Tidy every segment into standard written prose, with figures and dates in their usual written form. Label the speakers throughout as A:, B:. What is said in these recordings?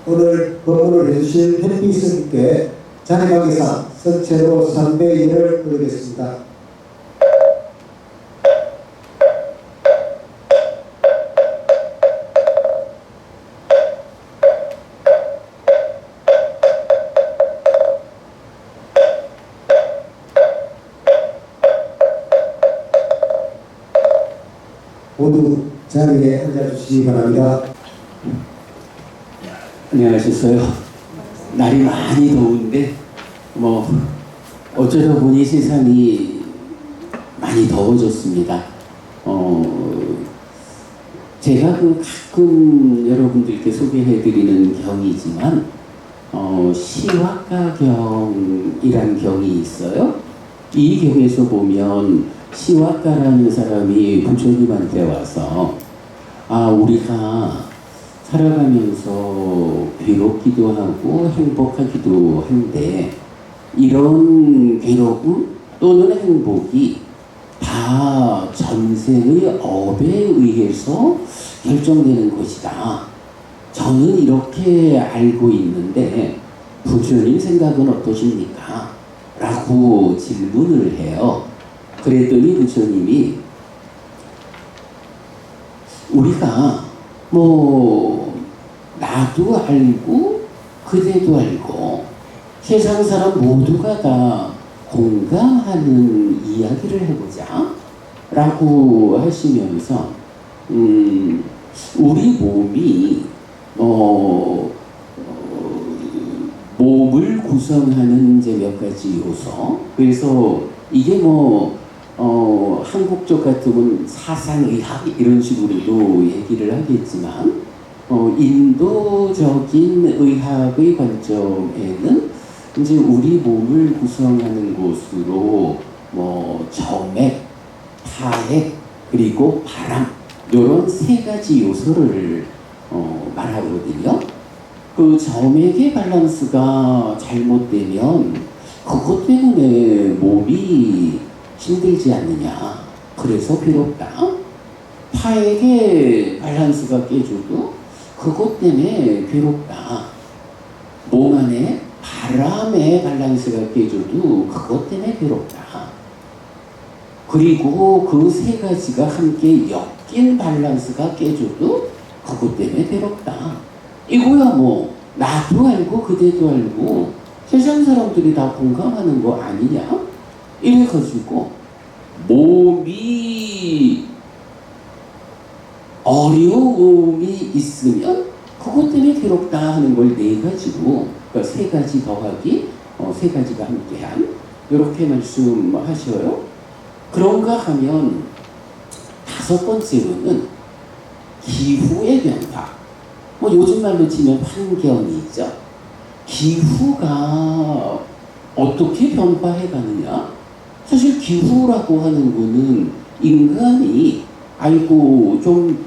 A: 오늘 법문을 해주신 햇빛 스님께 자네관계상 선체로 300일을 드리겠습니다. 모두 자리에 앉아주시기 바랍니다.
B: 안녕하셨어요. 날이 많이 더운데 어쩌다 보니 세상이 많이 더워졌습니다. 제가 가끔 여러분들께 소개해드리는 경이지만 시와가경이란 경이 있어요. 이 경에서 보면 시와가라는 사람이 부처님한테 와서 우리가 살아가면서 괴롭기도 하고 행복하기도 한데 이런 괴로움 또는 행복이 다 전생의 업에 의해서 결정되는 것이다. 저는 이렇게 알고 있는데 부처님 생각은 어떠십니까? 라고 질문을 해요. 그랬더니 부처님이 우리가 나도 알고 그대도 알고 세상 사람 모두가 다 공감하는 이야기를 해보자 라고 하시면서 우리 몸이 몸을 구성하는 이제 몇 가지 요소, 그래서 이게 한국 쪽 같으면 사상의학 이런 식으로도 얘기를 하겠지만 인도적인 의학의 관점에는 이제 우리 몸을 구성하는 곳으로 정맥, 타액, 그리고 바람 이런 세 가지 요소를 말하거든요. 그 정맥의 밸런스가 잘못되면 그것 때문에 몸이 힘들지 않느냐. 그래서 괴롭다. 타액의 밸런스가 깨져도 그것 때문에 괴롭다. 몸 안에 바람의 밸런스가 깨져도 그것 때문에 괴롭다. 그리고 그 세 가지가 함께 엮인 밸런스가 깨져도 그것 때문에 괴롭다. 이거야 나도 알고 그대도 알고 세상 사람들이 다 공감하는 거 아니냐? 이래가지고 몸이 어려움이 있으면 그것 때문에 괴롭다 하는 걸 네 가지로, 그러니까 세 가지 더하기 세 가지가 함께한 이렇게 말씀하셔요. 그런가 하면 다섯 번째로는 기후의 변화. 요즘 말로 치면 환경이죠. 기후가 어떻게 변화해 가느냐? 사실 기후라고 하는 거는 인간이 좀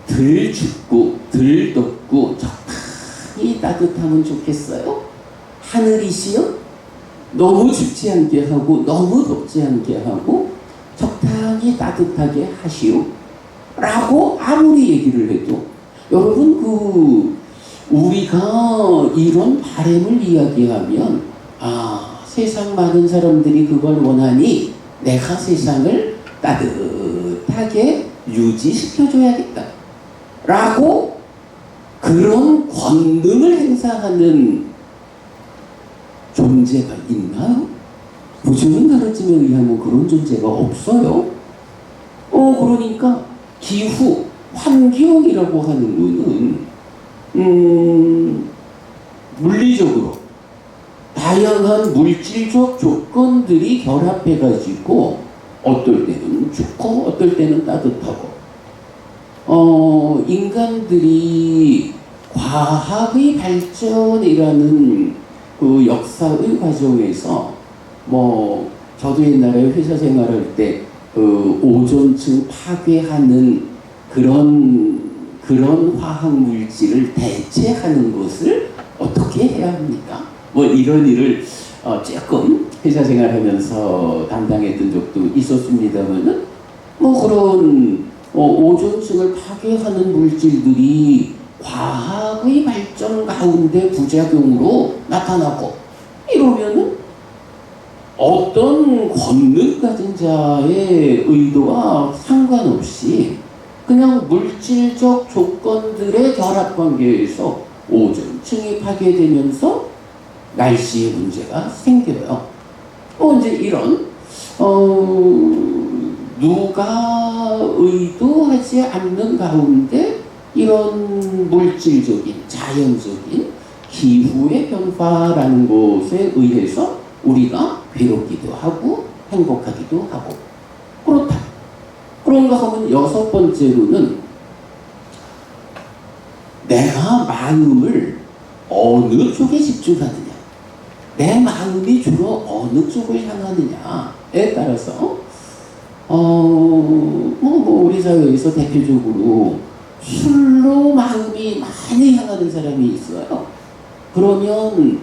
B: 덜 춥고 덜 덥고 적당히 따뜻하면 좋겠어요? 하늘이시여? 너무 춥지 않게 하고 너무 덥지 않게 하고 적당히 따뜻하게 하시오 라고 아무리 얘기를 해도 여러분 우리가 이런 바람을 이야기하면 세상 많은 사람들이 그걸 원하니 내가 세상을 따뜻하게 유지시켜줘야겠다 라고 그런 권능을 행사하는 존재가 있나요? 부처님 가르침에 의하면 그런 존재가 없어요. 그러니까 기후, 환경이라고 하는 거는 물리적으로 다양한 물질적 조건들이 결합해가지고 어떨 때는 춥고 어떨 때는 따뜻하고 인간들이 과학의 발전이라는 그 역사의 과정에서 저도 옛날에 회사 생활할 때 오존층 파괴하는 그런 화학 물질을 대체하는 것을 어떻게 해야 합니까? 이런 일을 조금 회사 생활하면서 담당했던 적도 있었습니다만은 그런 오존층을 파괴하는 물질들이 과학의 발전 가운데 부작용으로 나타나고 이러면은 어떤 권능 가진 자의 의도와 상관없이 그냥 물질적 조건들의 결합 관계에서 오존층이 파괴되면서 날씨의 문제가 생겨요. 이제 이런 누가 의도하지 않는 가운데 이런 물질적인 자연적인 기후의 변화라는 것에 의해서 우리가 괴롭기도 하고 행복하기도 하고 그렇다. 그런가 하면 여섯 번째로는 내가 마음을 어느 쪽에 집중하느냐, 내 마음이 주로 어느 쪽을 향하느냐에 따라서 우리 사회에서 대표적으로 술로 마음이 많이 향하는 사람이 있어요. 그러면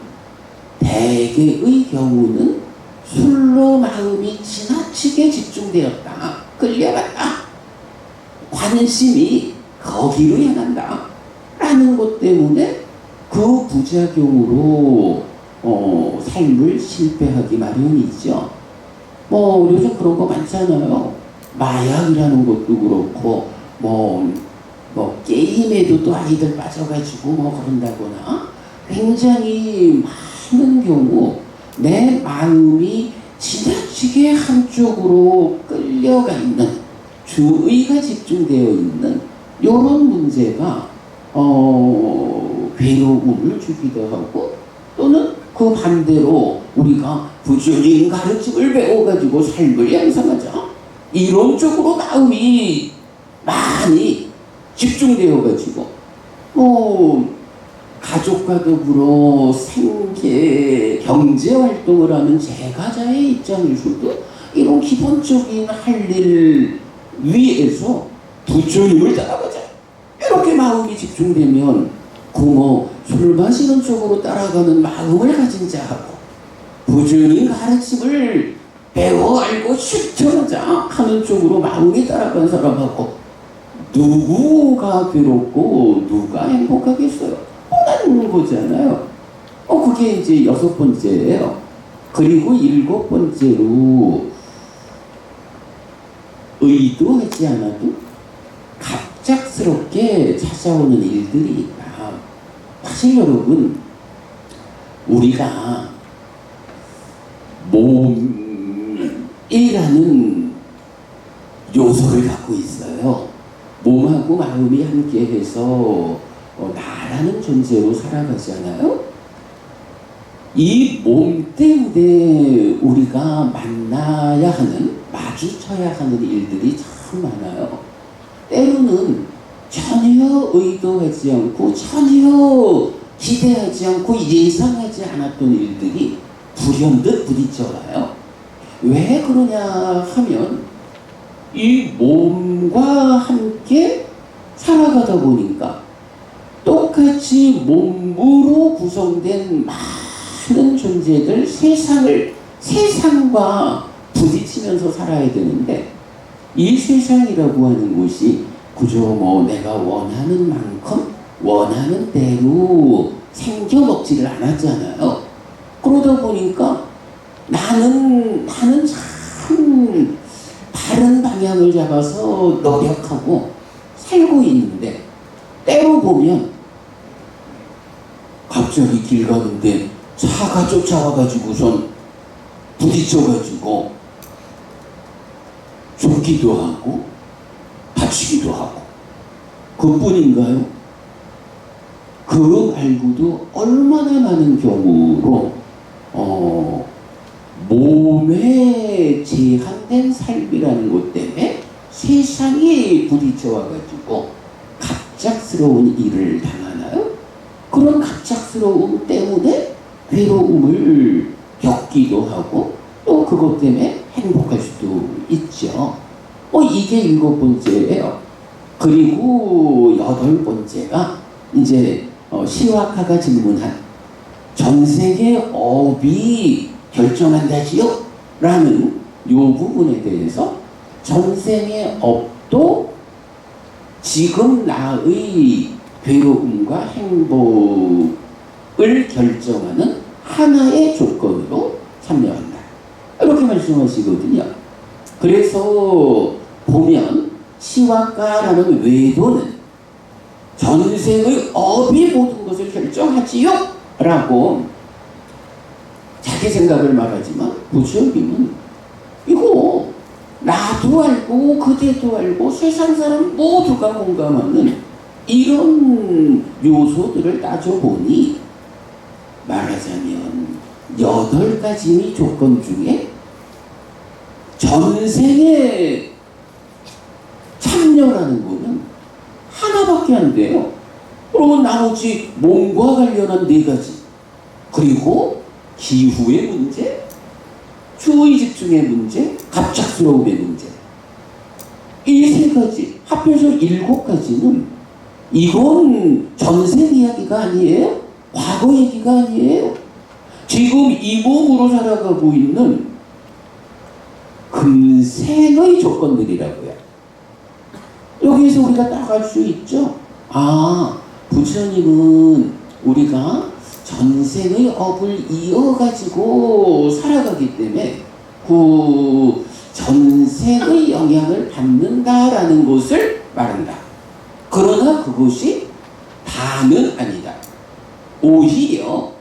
B: 대개의 경우는 술로 마음이 지나치게 집중되었다, 끌려갔다, 관심이 거기로 향한다 라는 것 때문에 그 부작용으로 삶을 실패하기 마련이죠. 요즘 그런 거 많잖아요. 마약이라는 것도 그렇고 게임에도 또 아이들 빠져가지고 그런다거나 굉장히 많은 경우 내 마음이 지나치게 한쪽으로 끌려가 있는, 주의가 집중되어 있는 이런 문제가 괴로움을 주기도 하고, 또는 그 반대로 우리가 부처님 가르침을 배워가지고 삶을 양성하자, 이런 쪽으로 마음이 많이 집중되어가지고 가족과 더불어 생계, 경제 활동을 하는 제가자의 입장에서도 이런 기본적인 할 일 위에서 부처님을 따라가자, 이렇게 마음이 집중되면 술 마시는 쪽으로 따라가는 마음을 가진 자하고 부처님 가르침을 배워 알고 실천하자 하는 쪽으로 마음이 따라간 사람하고 누구가 괴롭고 누가 행복하겠어요? 뻔한 거잖아요. 그게 이제 여섯 번째예요. 그리고 일곱 번째로 의도하지 않아도 갑작스럽게 찾아오는 일들이 있다. 사실 여러분, 우리가 몸이라는 요소를 갖고 있어요. 몸하고 마음이 함께해서 나라는 존재로 살아가잖아요. 이 몸 때문에 우리가 만나야 하는, 마주쳐야 하는 일들이 참 많아요. 때로는 전혀 의도하지 않고, 전혀 기대하지 않고, 예상하지 않았던 일들이 불현듯 부딪혀와요. 왜 그러냐 하면 이 몸과 함께 살아가다 보니까 똑같이 몸으로 구성된 많은 존재들, 세상과 부딪히면서 살아야 되는데, 이 세상이라고 하는 것이 그저 내가 원하는 만큼 원하는 대로 생겨 먹지를 않았잖아요. 그러다 보니까 나는 참 다른 방향을 잡아서 노력하고 살고 있는데, 때로 보면 갑자기 길 가는데 차가 쫓아와가지고선 부딪혀가지고 죽기도 하고 다치기도 하고, 그뿐인가요? 그 말고도 얼마나 많은 경우로 몸에 제한된 삶이라는 것 때문에 세상에 부딪혀와가지고 갑작스러운 일을 당하나요? 그런 갑작스러움 때문에 괴로움을 겪기도 하고, 또 그것 때문에 행복할 수도 있죠. 이게 일곱 번째예요. 그리고 여덟 번째가 이제 시와카가 질문한 전세계 업이 결정한다지요? 라는 요 부분에 대해서 전생의 업도 지금 나의 괴로움과 행복을 결정하는 하나의 조건으로 참여한다. 이렇게 말씀하시거든요. 그래서 보면 시와가라는 외도는 전생의 업이 모든 것을 결정하지요 라고 자기 생각을 말하지만 부처님은 이거 나도 알고 그대도 알고 세상 사람 모두가 공감하는 이런 요소들을 따져보니 말하자면 8가지 조건 중에 전생에 참여라는 거는 하나밖에 안 돼요. 그러면 나머지 몸과 관련한 4가지, 그리고 기후의 문제, 주의 집중의 문제, 갑작스러움의 문제, 이 3가지 합해서 7가지는 이건 전생 이야기가 아니에요. 과거 얘기가 아니에요. 지금 이 몸으로 살아가고 있는 금생의 조건들이라고요. 여기에서 우리가 딱 알 수 있죠. 아, 부처님은 우리가 전생의 업을 이어가지고 살아가기 때문에 그 전생의 영향을 받는다라는 것을 말한다. 그러나 그것이 다는 아니다. 오히려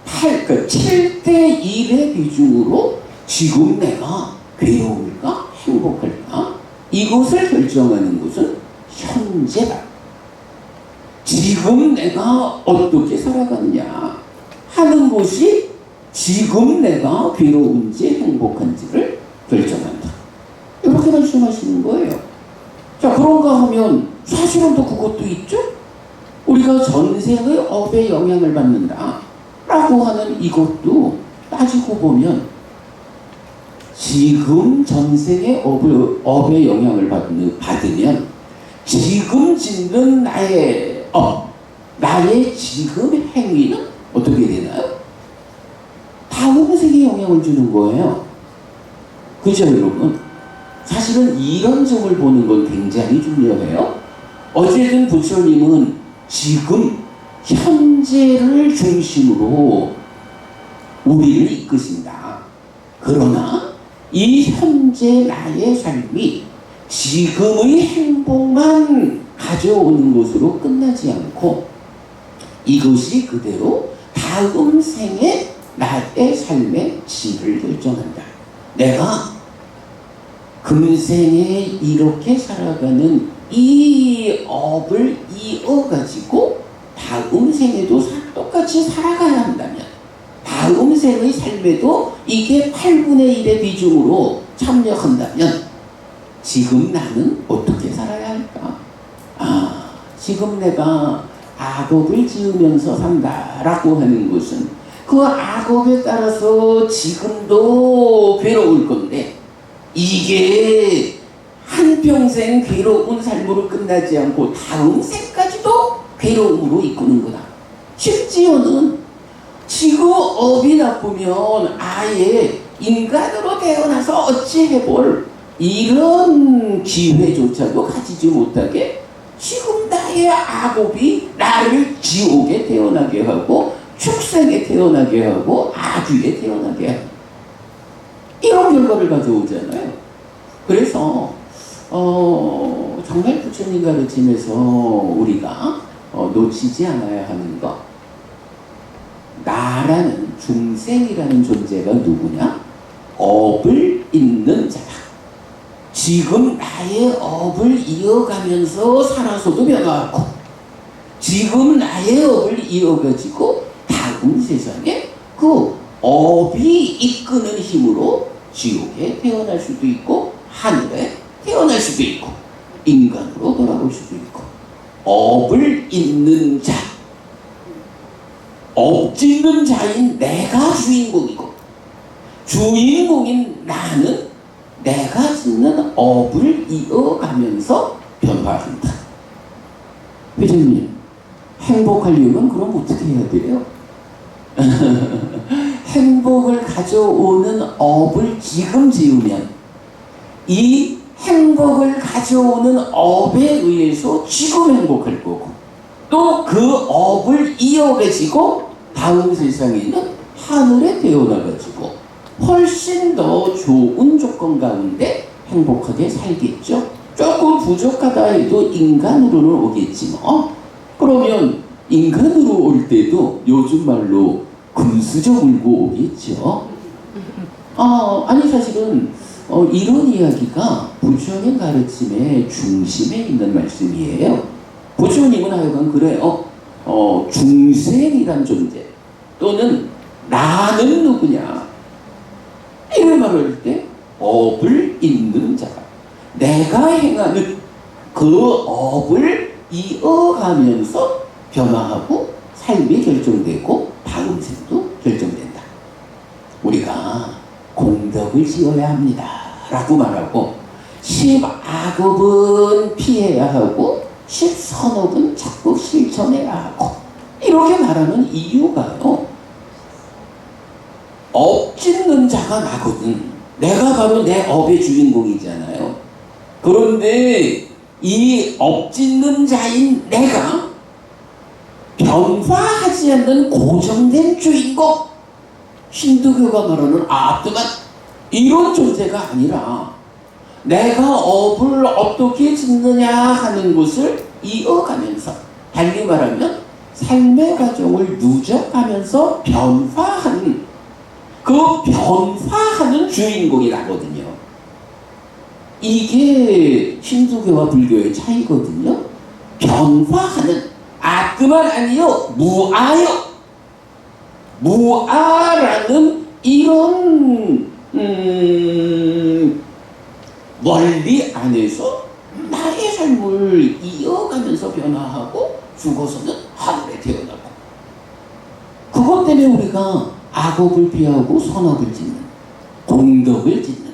B: 7대 1의 비중으로 지금 내가 괴로울까 행복할까 이것을 결정하는 것은 현재다. 지금 내가 어떻게 살아갔냐 하는 것이 지금 내가 괴로운지 행복한지를 결정한다. 이렇게 말씀하시는 거예요. 자, 그런가 하면 사실은 또 그것도 있죠. 우리가 전생의 업에 영향을 받는다 라고 하는 이것도 따지고 보면 지금 전생의 업에 영향을 받으면 지금 짓는 나의 업, 나의 지금 행위는 어떻게 되나요? 다음 생에 영향을 주는 거예요. 그죠, 여러분? 사실은 이런 점을 보는 건 굉장히 중요해요. 어쨌든 부처님은 지금 현재를 중심으로 우리를 이끄신다. 그러나 이 현재 나의 삶이 지금의 행복만 가져오는 것으로 끝나지 않고 이것이 그대로 다음 생에 나의 삶의 질을 결정한다. 내가 금생에 이렇게 살아가는 이 업을 이어가지고 다음 생에도 똑같이 살아가야 한다면 다음 생의 삶에도 이게 8분의 1의 비중으로 참여한다면 지금 나는 어떻게 살아야 할까? 아, 지금 내가 악업을 지으면서 산다라고 하는 것은 그 악업에 따라서 지금도 괴로울 건데 이게 한평생 괴로운 삶으로 끝나지 않고 다음 생까지도 괴로움으로 이끄는 거다. 심지어는 지금 업이 나쁘면 아예 인간으로 태어나서 어찌 해볼 이런 기회조차도 가지지 못하게 지금 나의 악업이 나를 지옥에 태어나게 하고 축생에 태어나게 하고 아귀에 태어나게 하고 이런 결과를 가져오잖아요. 그래서 정말 부처님 가르침에서 우리가 놓치지 않아야 하는 것, 나라는 중생이라는 존재가 누구냐? 업을 잇는 자다. 지금 나의 업을 이어가면서 살아서도 변화하고 지금 나의 업을 이어가지고 다음 세상에 그 업이 이끄는 힘으로 지옥에 태어날 수도 있고 하늘에 태어날 수도 있고 인간으로 돌아올 수도 있고 업을 잇는 자, 업 짓는 자인 내가 주인공이고 주인공인 나는 내가 짓는 업을 이어가면서 변화한다. 회장님, 행복하려면 그럼 어떻게 해야 돼요? 행복을 가져오는 업을 지금 지으면 이 행복을 가져오는 업에 의해서 지금 행복할 거고 또 그 업을 이어가지고 다음 세상에는 하늘에 태어나가지고 훨씬 더 좋은 조건 가운데 행복하게 살겠죠. 조금 부족하다 해도 인간으로는 오겠지 뭐. 그러면 인간으로 올 때도 요즘 말로 금수저 물고 오겠죠. 아니 사실은 이런 이야기가 부처님 가르침의 중심에 있는 말씀이에요. 부처님은 하여간 그래요. 중생이란 존재 또는 나는 누구냐 이런 말을 할 때 업을 잇는 자가 내가 행하는 그 업을 이어가면서 변화하고 삶이 결정되고 다음 생도 결정된다. 우리가 공덕을 지어야 합니다 라고 말하고 10악업은 피해야 하고 10선업은 적극 실천해야 하고 이렇게 말하는 이유가요, 업 짓는 자가 나거든. 내가 바로 내 업의 주인공이잖아요. 그런데 이 업 짓는 자인 내가 변화하지 않는 고정된 주인공, 힌두교가 말하는 아트만 이런 존재가 아니라 내가 업을 어떻게 짓느냐 하는 것을 이어가면서, 달리 말하면 삶의 과정을 누적하면서 변화하는, 그 변화하는 주인공이 나거든요. 이게 힌두교와 불교의 차이거든요. 변화하는, 아트만 아니요, 무아요. 무아라는 이런 원리 안에서 나의 삶을 이어가면서 변화하고 죽어서는 하늘에 태어나고, 그것 때문에 우리가 악업을 피하고 선업을 짓는, 공덕을 짓는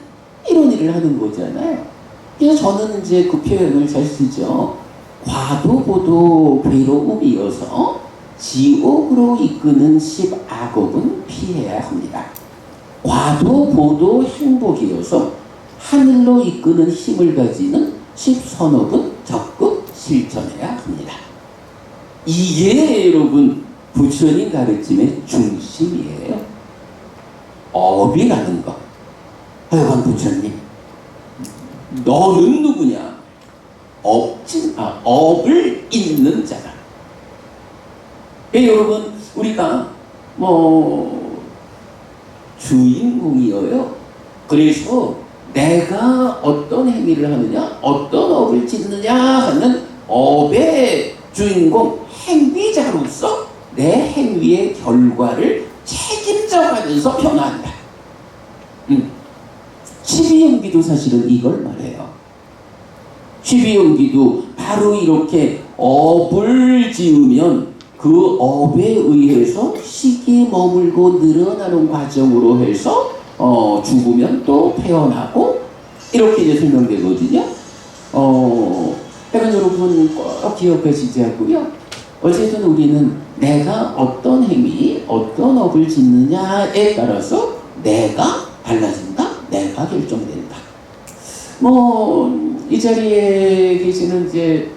B: 이런 일을 하는 거잖아요. 그래서 저는 이제 그 표현을 잘 쓰죠. 과도보도 괴로움이어서 지옥으로 이끄는 10악업은 피해야 합니다. 과도보도 행복이어서 하늘로 이끄는 힘을 가지는 10선업은 적극 실천해야 합니다. 이게 여러분 부처님 가르침의 중심이에요. 업이라는 것. 하여간 부처님, 너는 누구냐? 업을 잇는 자다. 여러분 우리가 주인공이어요. 그래서 내가 어떤 행위를 하느냐, 어떤 업을 짓느냐 하는 업의 주인공, 행위자로서 내 행위의 결과를 책임져가면서 변화한다. 12연기도 사실은 이걸 말해요. 12연기도 바로 이렇게 업을 지으면 그 업에 의해서 식이 머물고 늘어나는 과정으로 해서 죽으면 또 태어나고 이렇게 이제 설명되거든요. 그러니까 여러분 꼭 기억하시자고요. 어쨌든 우리는 내가 어떤 행위, 어떤 업을 짓느냐에 따라서 내가 달라진다, 내가 결정된다. 이 자리에 계시는 이제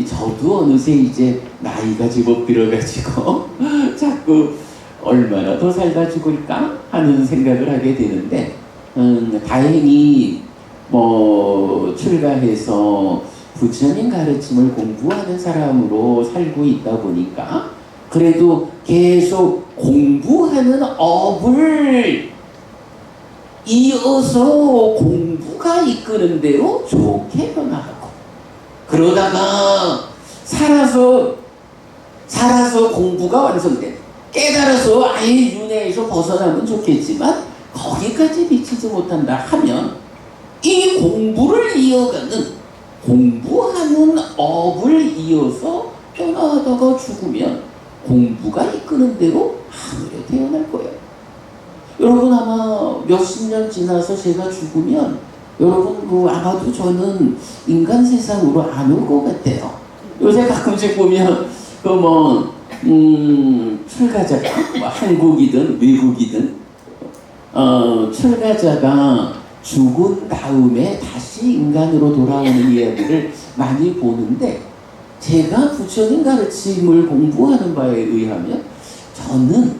B: 저도 어느새 이제 나이가 제법 들어가지고 자꾸 얼마나 더 살다 죽을까 하는 생각을 하게 되는데, 다행히 출가해서 부처님 가르침을 공부하는 사람으로 살고 있다 보니까 그래도 계속 공부하는 업을 이어서 공부가 이끄는 대로 좋게 변화하고, 그러다가 살아서 공부가 완성돼 깨달아서 아예 윤회에서 벗어나면 좋겠지만 거기까지 미치지 못한다 하면 이 공부를 이어가는, 공부하는 업을 이어서 변화하다가 죽으면 공부가 이끄는 대로 하늘에 태어날 거예요. 여러분 아마 몇십 년 지나서 제가 죽으면 여러분 아마도 저는 인간 세상으로 안 올 것 같아요. 요새 가끔씩 보면 출가자가 한국이든 외국이든 출가자가 죽은 다음에 다시 인간으로 돌아오는 이야기를 많이 보는데, 제가 부처님 가르침을 공부하는 바에 의하면 저는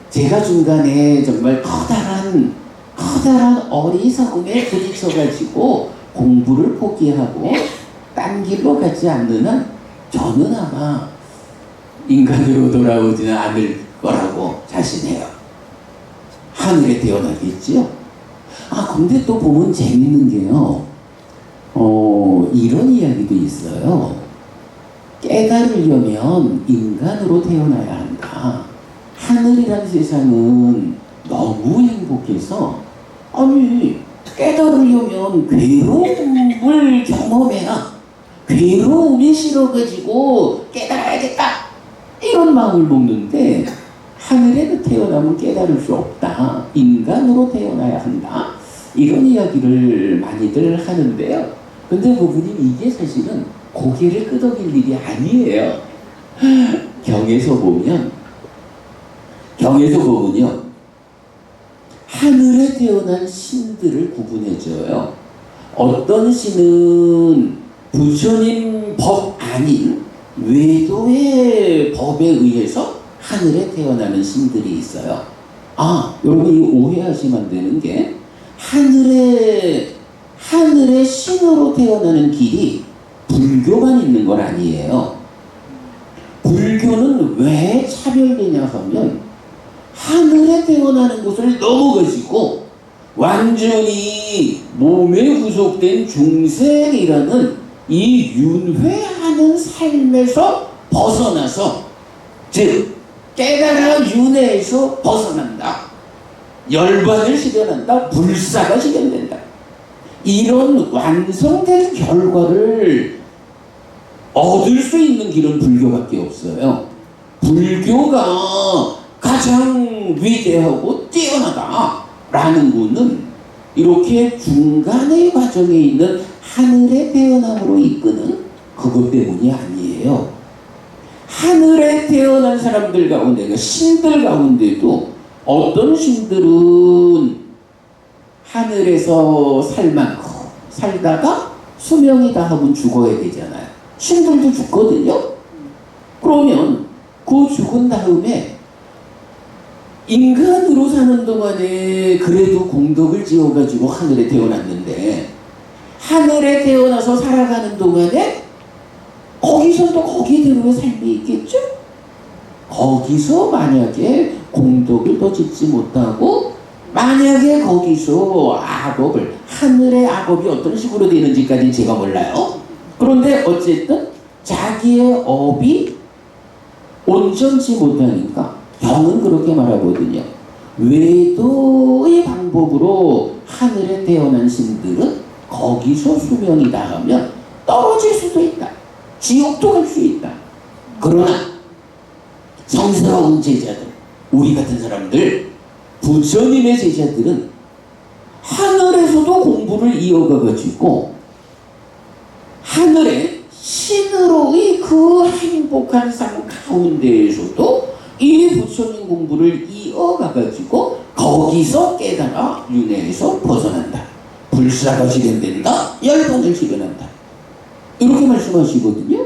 B: 제가 중간에 정말 커다란 어리석음에 부딪혀가지고 공부를 포기하고 딴 길로 가지 않는 한 저는 아마 인간으로 돌아오지는 않을 거라고 자신해요. 하늘에 태어나겠지요. 근데 또 보면 재밌는 게요. 이런 이야기도 있어요. 깨달으려면 인간으로 태어나야 한다. 하늘이란 세상은 너무 행복해서 깨달으려면 괴로움을 경험해야 괴로움이 싫어가지고 깨달아야겠다 이런 마음을 먹는데 하늘에 태어나면 깨달을 수 없다. 인간으로 태어나야 한다. 이런 이야기를 많이들 하는데요. 근데 부부님 이게 사실은 고개를 끄덕일 일이 아니에요. 경에서 보면요. 하늘에 태어난 신들을 구분해줘요. 어떤 신은 부처님 법 아닌 외도의 법에 의해서 하늘에 태어나는 신들이 있어요. 여러분이 오해하시면 안 되는 게 하늘에 신으로 태어나는 길이 불교만 있는 건 아니에요. 불교는 왜 차별되냐 하면 하늘에 태어나는 것을 넘어가지고 완전히 몸에 구속된 중생이라는 이 윤회하는 삶에서 벗어나서, 즉 깨달아 윤회에서 벗어난다. 열반을 실현한다. 불사가 실현된다. 이런 완성된 결과를 얻을 수 있는 길은 불교밖에 없어요. 불교가 가장 위대하고 뛰어나다라는 것은 이렇게 중간의 과정에 있는 하늘의 태어남으로 이끄는 그것 때문이 아니에요. 하늘에 태어난 사람들 가운데, 신들 가운데도 어떤 신들은 하늘에서 살다가 수명이 다 하면 죽어야 되잖아요. 신들도 죽거든요. 그러면 그 죽은 다음에 인간으로 사는 동안에 그래도 공덕을 지어가지고 하늘에 태어났는데, 하늘에 태어나서 살아가는 동안에 거기서 또 거기대로의 삶이 있겠죠? 거기서 만약에 공덕을 더 짓지 못하고 만약에 거기서 악업을, 하늘의 악업이 어떤 식으로 되는지까지 제가 몰라요. 그런데 어쨌든 자기의 업이 온전치 못하니까 경은 그렇게 말하거든요. 외도의 방법으로 하늘에 태어난 신들은 거기서 수명이 다하면 떨어질 수도 있다. 지옥도 갈 수 있다. 그러나 성스러운 제자들, 우리 같은 사람들, 부처님의 제자들은 하늘에서도 공부를 이어가가지고 하늘의 신으로의 그 행복한 삶 가운데에서도 이 부처님 공부를 이어가가지고 거기서 깨달아 윤회에서 벗어난다. 불사가 실현된다. 열반을 실현한다. 이렇게 말씀하시거든요.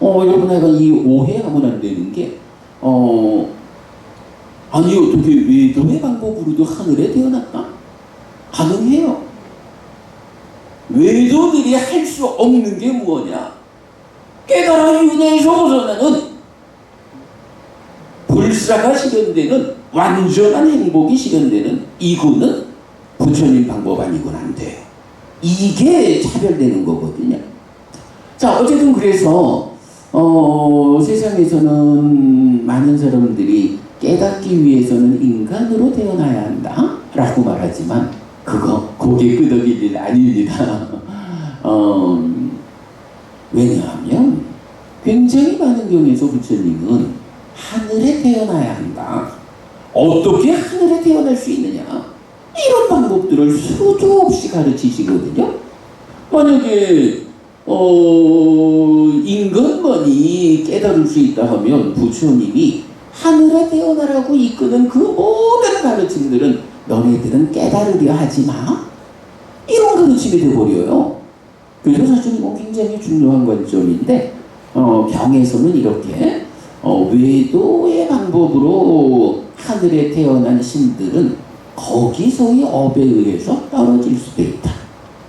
B: 여러분, 내가 이 오해하면 안 되는 게, 아니, 어떻게 외도의 방법으로도 하늘에 태어났다? 가능해요. 외도들이 할 수 없는 게 뭐냐? 깨달아 윤회에서 벗어나는 불사가 실현되는 완전한 행복이 실현되는 이거는 부처님 방법 아니고는 안 돼요. 이게 차별되는 거거든요. 자, 어쨌든 그래서 세상에서는 많은 사람들이 깨닫기 위해서는 인간으로 태어나야 한다 라고 말하지만 그거 고개 끄덕일 일 아닙니다. 왜냐하면 굉장히 많은 경우에서 부처님은 하늘에 태어나야 한다. 어떻게 하늘에 태어날 수 있느냐, 이런 방법들을 수도 없이 가르치시거든요. 만약에 인간만이 깨달을 수 있다 하면 부처님이 하늘에 태어나라고 이끄는 그 모든 가르침들은 너네들은 깨달으려 하지 마, 이런 가르침이 되어버려요. 그래서 사실 이건 굉장히 중요한 관점인데 병에서는 이렇게 외도의 방법으로 하늘에 태어난 신들은 거기서의 업에 의해서 떨어질 수도 있다.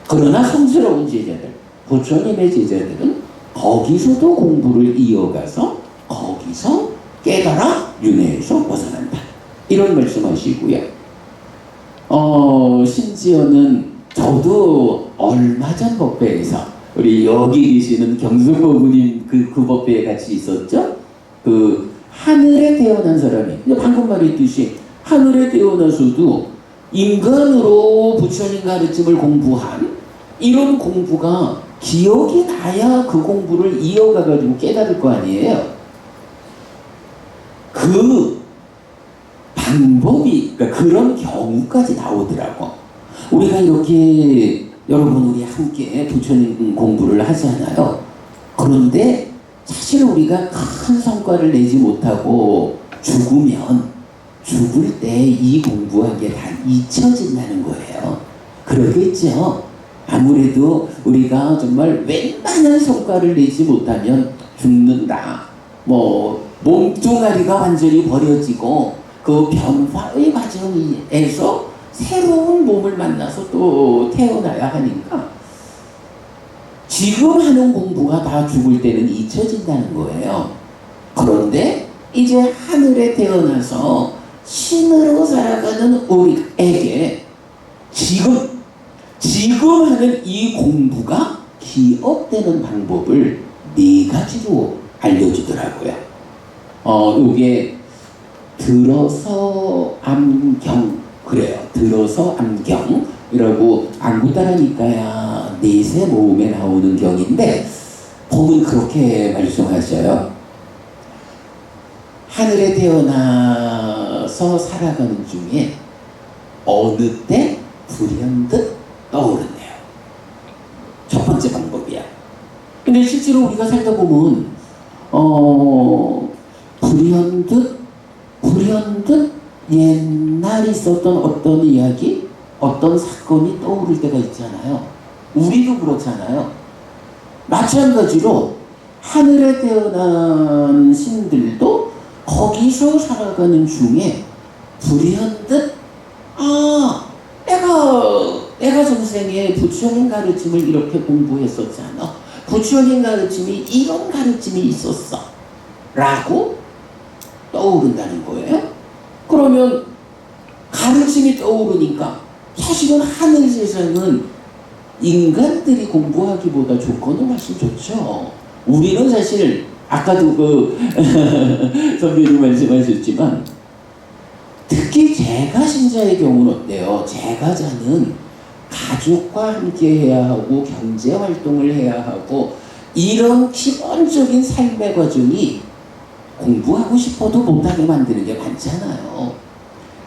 B: 그러나 성스러운 제자들, 부처님의 제자들은 거기서도 공부를 이어가서 거기서 깨달아 윤회에서 벗어난다. 이런 말씀하시고요. 심지어는 저도 얼마 전 법회에서 우리 여기 계시는 경수법부님 그 법회에 같이 있었죠. 그 하늘에 태어난 사람이 방금 말했듯이 하늘에 태어나서도 인간으로 부처님 가르침을 공부한 이런 공부가 기억이 나야 그 공부를 이어가가지고 깨달을 거 아니에요. 그 방법이, 그러니까 그런 경우까지 나오더라고. 우리가 이렇게 여러분 우리 함께 부처님 공부를 하잖아요. 그런데 사실 우리가 큰 성과를 내지 못하고 죽으면 죽을 때 이 공부한 게 다 잊혀진다는 거예요. 그러겠죠. 아무래도 우리가 정말 웬만한 성과를 내지 못하면 죽는다. 뭐 몸뚱아리가 완전히 버려지고 그 변화의 과정에서 새로운 몸을 만나서 또 태어나야 하니까 지금 하는 공부가 다 죽을 때는 잊혀진다는 거예요. 그런데 이제 하늘에 태어나서 신으로 살아가는 우리에게 지금 하는 이 공부가 기억되는 방법을 4가지로 알려주더라고요. 요게 들어서 암경, 그래요. 들어서 암경이라고 안구따라니까야 넷의 모음에 나오는 경인데 보면 그렇게 말씀하셔요. 하늘에 태어나서 살아가는 중에 어느 때 불현듯 떠오른대요. 첫 번째 방법이야. 근데 실제로 우리가 살다 보면 불현듯 옛날에 있었던 어떤 이야기, 어떤 사건이 떠오를 때가 있잖아요. 우리도 그렇잖아요. 마찬가지로 하늘에 태어난 신들도 거기서 살아가는 중에 불현듯 내가 전생에 부처님 가르침을 이렇게 공부했었잖아. 부처님 가르침이 이런 가르침이 있었어 라고 떠오른다는 거예요. 그러면 가르침이 떠오르니까 사실은 하늘 세상은 인간들이 공부하기보다 조건은 훨씬 좋죠. 우리는 사실 아까도 그 선배님 말씀하셨지만 특히 제가신자의 경우는 어때요? 제가자는 가족과 함께 해야 하고 경제활동을 해야 하고 이런 기본적인 삶의 과정이 공부하고 싶어도 못하게 만드는 게 많잖아요.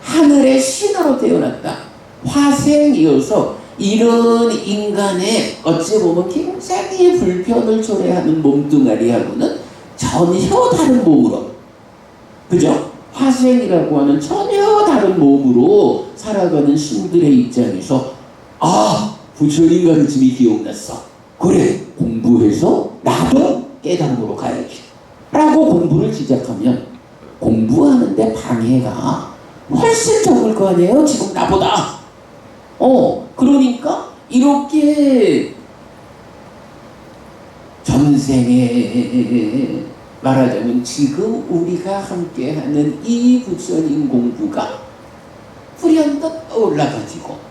B: 하늘의 신으로 태어났다. 화생이어서 이런 인간의 어찌 보면 굉장히 불편을 초래하는 몸뚱아리하고는 전혀 다른 몸으로, 그죠? 화생이라고 하는 전혀 다른 몸으로 살아가는 신들의 입장에서 부처님 가르침이 기억났어. 그래, 공부해서 나도 깨달음으로 가야지 라고 공부를 시작하면 공부하는데 방해가 훨씬 적을 거 아니에요? 지금 나보다. 그러니까 이렇게 전생에 말하자면 지금 우리가 함께하는 이 부처님 공부가 불현듯 떠올라가지고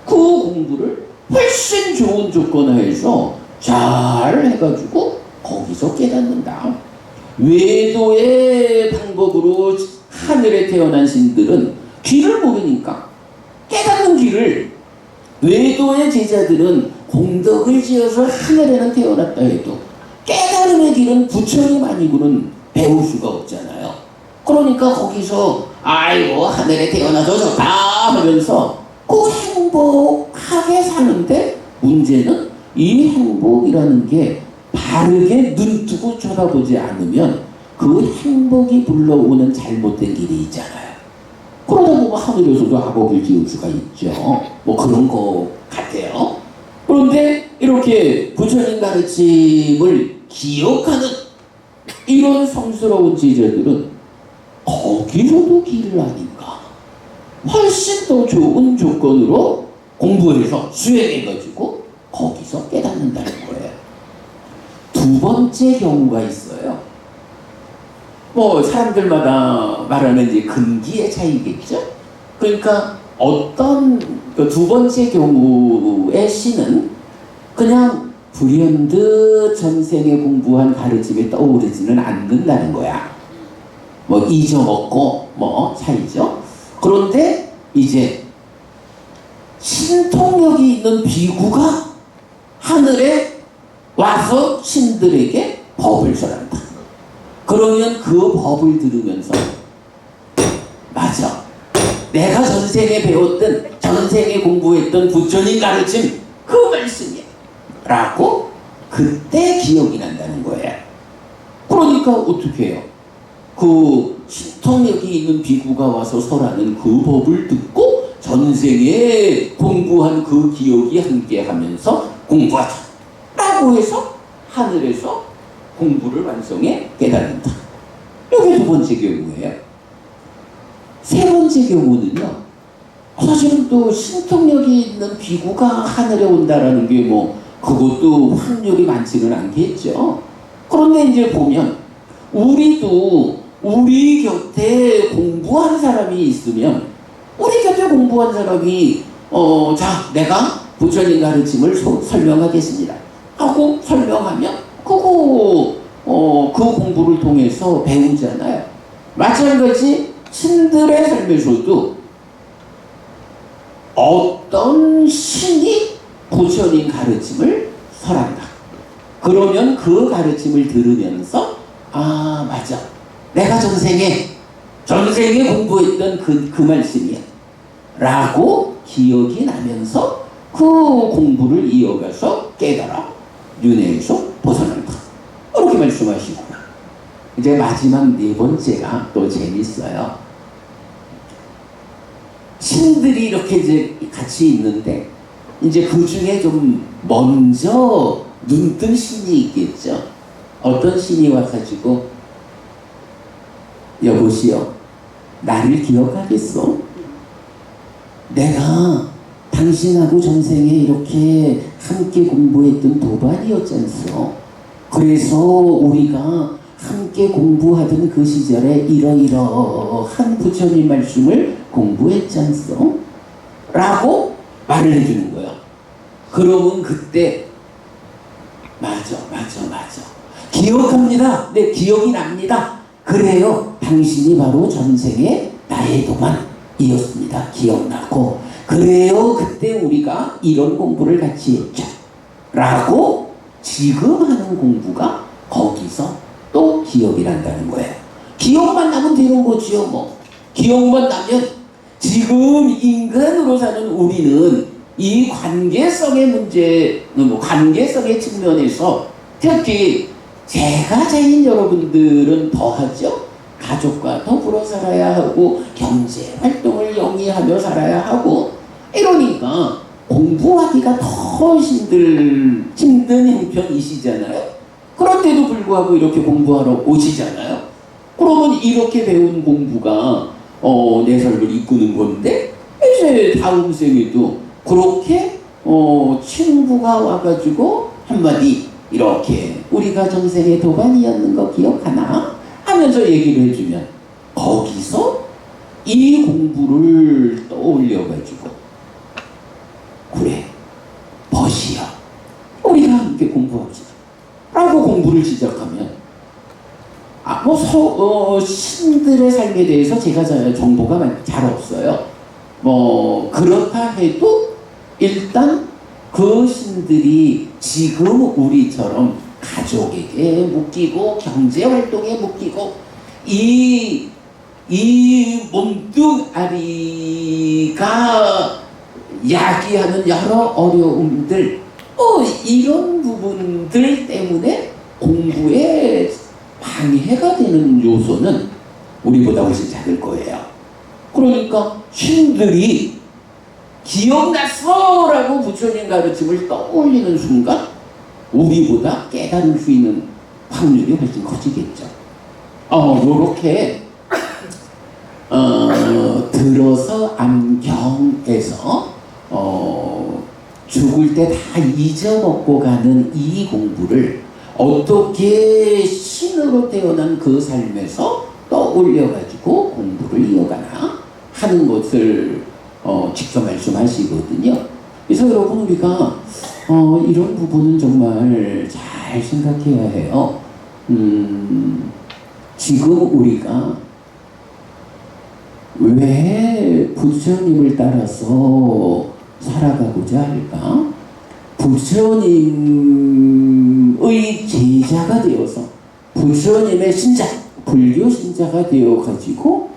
B: 그 공부를 훨씬 좋은 조건 하에서 잘 해가지고 거기서 깨닫는다. 외도의 방법으로 하늘에 태어난 신들은 길을 모르니까 깨닫는 길을, 외도의 제자들은 공덕을 지어서 하늘에는 태어났다 해도 깨달음의 길은 부처님 아니고는 배울 수가 없잖아요. 그러니까 거기서 하늘에 태어나서 좋다 하면서 그 행복하게 사는데 문제는 이 행복이라는 게 바르게 눈 뜨고 쳐다보지 않으면 그 행복이 불러오는 잘못된 길이 있잖아요. 그러다 보면 하늘에서도 악업을 지을 수가 있죠. 뭐 그런 거 같아요. 그런데 이렇게 부처님 가르침을 기억하는 이런 성스러운 제자들은 거기서도 길을 아닌가. 훨씬 더 좋은 조건으로 공부해서 수행해가지고 거기서 깨닫는다는 거예요. 두 번째 경우가 있어요. 뭐 사람들마다 말하는 이제 근기의 차이겠죠. 그러니까 어떤 그 두 번째 경우의 시는 그냥 불현듯 전생에 공부한 가르침이 떠오르지는 않는다는 거야. 뭐 잊어먹고 뭐 차이죠. 그런데 이제 신통력이 있는 비구가 하늘에 와서 신들에게 법을 설한다. 그러면 그 법을 들으면서 맞아, 내가 전생에 배웠던 전생에 공부했던 부처님 가르침 그 말씀이야 라고 그때 기억이 난다는 거예요. 그러니까 어떻게 해요? 그 신통력이 있는 비구가 와서 설하는 그 법을 듣고 전생에 공부한 그 기억이 함께하면서 공부하자 라고 해서 하늘에서 공부를 완성해 깨닫는다. 이게 두 번째 경우예요. 세 번째 경우는요, 사실은 또 신통력이 있는 비구가 하늘에 온다라는 게 뭐 그것도 확률이 많지는 않겠죠. 그런데 이제 보면 우리도 우리 곁에 공부한 사람이 있으면 우리 곁에 공부한 사람이 자, 내가 부처님 가르침을 설명하겠습니다 하고 설명하면 그거 그 공부를 통해서 배우잖아요. 마찬가지 신들의 삶에서도 어떤 신이 부처님 가르침을 설한다. 그러면 그 가르침을 들으면서 아 맞아, 내가 전생에 공부했던 그 말씀이야 라고 기억이 나면서 그 공부를 이어가서 깨달아 윤회에서 벗어난다. 이렇게 말씀하시고, 이제 마지막 네 번째가 또 재밌어요. 신들이 이렇게 이제 같이 있는데 이제 그 중에 좀 먼저 눈뜬 신이 있겠죠. 어떤 신이 와가지고 여보시오, 나를 기억하겠어? 내가 당신하고 전생에 이렇게 함께 공부했던 도반이었잖소. 그래서 우리가 함께 공부하던 그 시절에 이러이러한 부처님 말씀을 공부했잖소 라고 말을 해주는 거야. 그러면 그때 맞아 기억합니다. 네, 기억이 납니다. 그래요, 당신이 바로 전생에 나의 도반이었습니다. 기억나고, 그래요, 그때 우리가 이런 공부를 같이 했죠 라고 지금 하는 공부가 거기서 또 기억이 난다는 거예요. 기억만 나면 되는 거지요. 뭐 기억만 나면 지금 인간으로 사는 우리는 이 관계성의 문제, 뭐 관계성의 측면에서 특히 제가자인 여러분들은 더하죠. 가족과 더불어 살아야 하고 경제 활동을 영위하며 살아야 하고 이러니까 공부하기가 더 힘든 형편이시잖아요. 그런데도 불구하고 이렇게 공부하러 오시잖아요. 그러면 이렇게 배운 공부가 내 삶을 이끄는 건데, 이제 다음 생에도 그렇게 친구가 와가지고 한마디 이렇게 우리가 전생에 도반이었는 거 기억하나? 하면서 얘기를 해주면 거기서 이 공부를 떠올려가지고 그래, 벗이야, 우리가 함께 공부합시다 라고 공부를 시작하면 신들의 삶에 대해서 제가 정보가 잘 없어요. 뭐 그렇다 해도 일단 그 신들이 지금 우리처럼 가족에게 묶이고 경제활동에 묶이고 이 몸뚱아리가 야기하는 여러 어려움들, 이런 부분들 때문에 공부에 방해가 되는 요소는 우리보다 훨씬 작을 거예요. 그러니까 신들이 기억났어 라고 부처님 가르침을 떠올리는 순간 우리보다 깨달을 수 있는 확률이 훨씬 커지겠죠. 요렇게 들어서 안경에서 죽을 때 다 잊어먹고 가는 이 공부를 어떻게 신으로 태어난 그 삶에서 떠올려가지고 공부를 이어가나 하는 것을 직접 말씀하시거든요. 그래서 여러분 우리가 이런 부분은 정말 잘 생각해야 해요. 지금 우리가 왜 부처님을 따라서 살아가고자 할까? 부처님의 제자가 되어서 부처님의 신자, 불교 신자가 되어가지고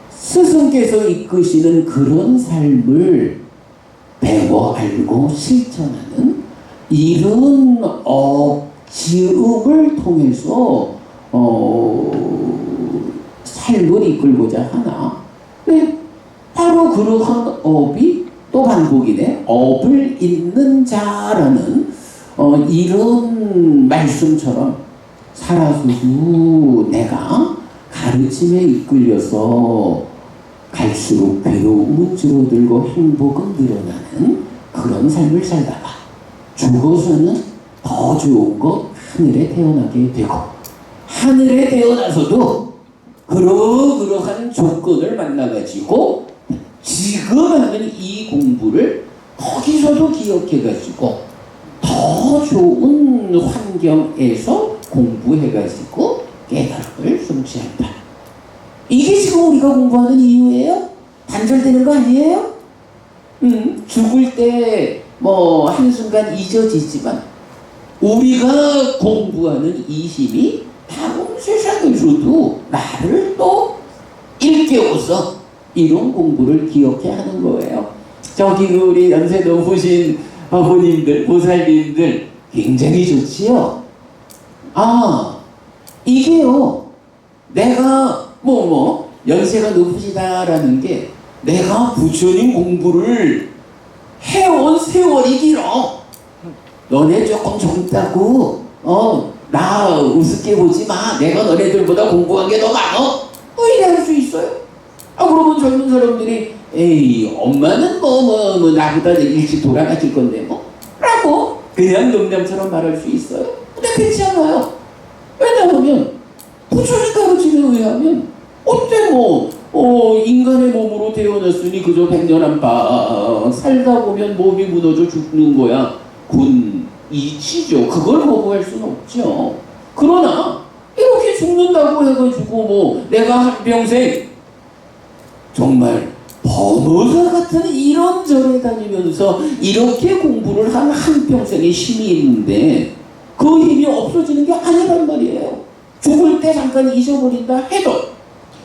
B: 스승께서 이끄시는 그런 삶을 배워 알고 실천하는 이런 지음을 통해서 삶을 이끌고자 하나. 네, 바로 그러한 업이 또 반복이네. 업을 잇는 자라는 이런 말씀처럼 살아서도 내가 가르침에 이끌려서 갈수록 괴로움은 줄어들고 행복은 늘어나는 그런 삶을 살다가 죽어서는 더 좋은 것 하늘에 태어나게 되고 하늘에 태어나서도 그러한 조건을 만나가지고 지금 하는 이 공부를 거기서도 기억해가지고 더 좋은 환경에서 공부해가지고 깨달음을 성취한다. 이게 지금 우리가 공부하는 이유예요? 단절되는 거 아니에요? 죽을 때 뭐 한순간 잊어지지만 우리가 공부하는 이 힘이 다음 세상에서도 나를 또 일깨워서 이런 공부를 기억해 하는 거예요. 저기 우리 연세 높으신 아버님들, 보살님들 굉장히 좋지요? 이게요, 내가 연세가 높으시다라는 게 내가 부처님 공부를 해온 세월이 길어. 너네 조금 젊다고 나 우습게 보지 마. 내가 너네들보다 공부한 게 더 많어. 이래 할 수 있어요? 그러면 젊은 사람들이 에이 엄마는 나보다 일찍 돌아가실 건데 라고 그냥 농담처럼 말할 수 있어요. 근데 그렇지 않아요. 왜냐하면 부처님 가르침에 의하면 어때 인간의 몸으로 태어났으니 그저 백년한방 살다 보면 몸이 무너져 죽는 거야. 군 이치죠. 그걸 거부할 수는 없죠. 그러나 이렇게 죽는다고 해가지고 내가 한평생 정말 번호사 같은 이런저런 다니면서 이렇게 공부를 한 한평생의 힘이 있는데 그 힘이 없어지는 게 아니란 말이에요. 죽을 때 잠깐 잊어버린다 해도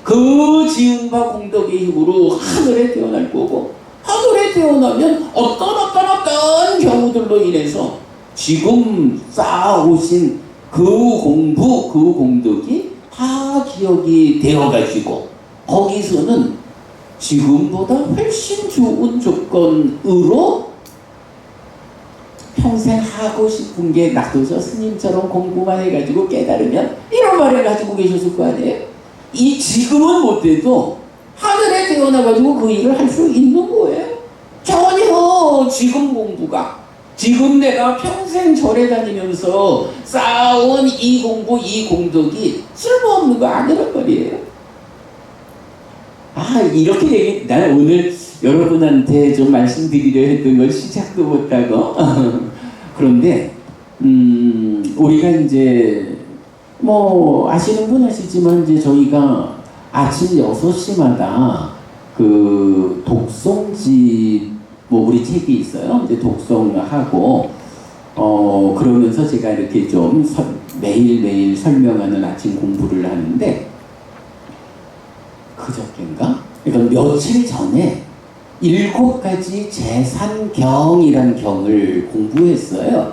B: 그 지은 바 공덕의 힘으로 하늘에 태어날 거고 하늘에 태어나면 어떤 경우들로 인해서 지금 쌓아오신 그 공부, 그 공덕이 다 기억이 되어가지고 거기서는 지금보다 훨씬 좋은 조건으로 평생 하고 싶은 게 나도 저 스님처럼 공부만 해가지고 깨달으면 이런 말을 가지고 계셨을 거 아니에요? 이 지금은 못해도 하늘에 태어나가지고 그 일을 할 수 있는 거예요. 전혀 지금 공부가 지금 내가 평생 절에 다니면서 쌓아온 이 공부, 이 공덕이 쓸모없는 거 아니란 말이에요. 이렇게 난 오늘 여러분한테 좀 말씀드리려 했던 걸 시작도 못하고 그런데 우리가 이제 아시는 분 아시지만 이제 저희가 아침 6시마다 그 독송집 우리 책이 있어요. 이제 독송하고 그러면서 제가 이렇게 좀 매일매일 설명하는 아침 공부를 하는데 그저께인가? 그러니까 며칠 전에 7가지 재산경이라는 경을 공부했어요.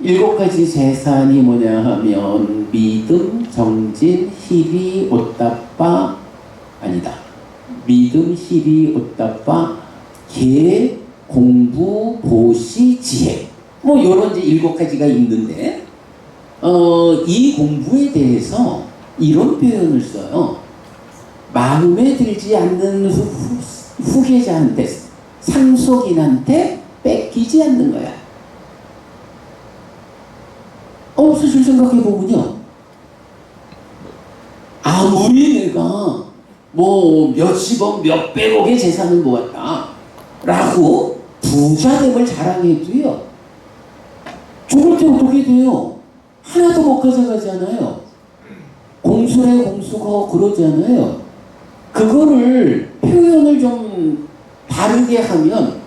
B: 7가지 재산이 뭐냐 하면 믿음, 정진, 희비, 오따빠 아니다. 믿음, 희비, 오따빠, 계, 공부, 보시, 지혜. 요런 이제 7가지가 있는데 이 공부에 대해서 이런 표현을 써요. 마음에 들지 않는 후계자한테, 상속인한테 뺏기지 않는 거야. 사실 생각해보면요. 아무리 내가 뭐 몇십억, 몇백억의 재산을 모았다 라고 부자됨을 자랑해도요. 죽을 때 어떻게 돼요? 하나도 못 가져가잖아요. 공수래 공수거 그러잖아요. 그거를 표현을 좀 다르게 하면